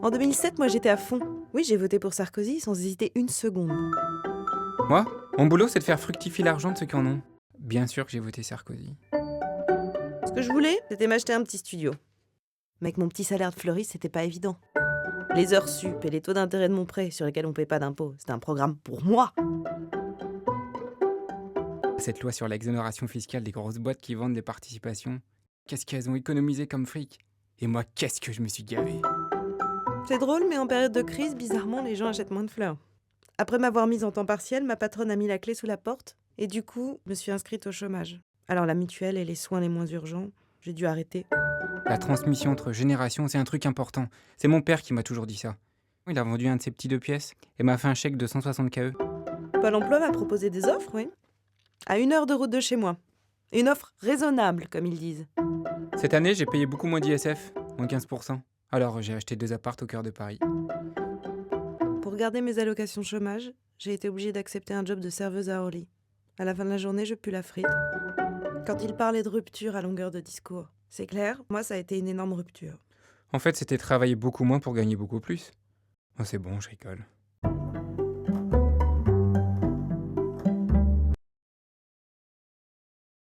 En 2007, moi j'étais à fond. Oui, j'ai voté pour Sarkozy sans hésiter une seconde. Moi, mon boulot, c'est de faire fructifier l'argent de ceux qui en ont. Bien sûr que j'ai voté Sarkozy. Ce que je voulais, c'était m'acheter un petit studio. Mais avec mon petit salaire de fleuriste, c'était pas évident. Les heures sup et les taux d'intérêt de mon prêt sur lesquels on paie pas d'impôts, c'était un programme pour moi. Cette loi sur l'exonération fiscale des grosses boîtes qui vendent des participations, qu'est-ce qu'elles ont économisé comme fric? Et moi, qu'est-ce que je me suis gavé? C'est drôle, mais en période de crise, bizarrement, les gens achètent moins de fleurs. Après m'avoir mise en temps partiel, ma patronne a mis la clé sous la porte et du coup, je me suis inscrite au chômage. Alors la mutuelle et les soins les moins urgents, j'ai dû arrêter. La transmission entre générations, c'est un truc important. C'est mon père qui m'a toujours dit ça. Il a vendu un de ses petits 2 pièces et m'a fait un chèque de 160 KE. Pôle emploi m'a proposé des offres, oui. À 1 heure de route de chez moi. Une offre raisonnable, comme ils disent. Cette année, j'ai payé beaucoup moins d'ISF, moins 15%. Alors j'ai acheté 2 apparts au cœur de Paris. Pour garder mes allocations chômage, j'ai été obligée d'accepter un job de serveuse à Orly. À la fin de la journée, je pue la frite. Quand il parlait de rupture à longueur de discours, c'est clair, moi ça a été une énorme rupture. En fait, c'était travailler beaucoup moins pour gagner beaucoup plus. Oh, c'est bon, je rigole.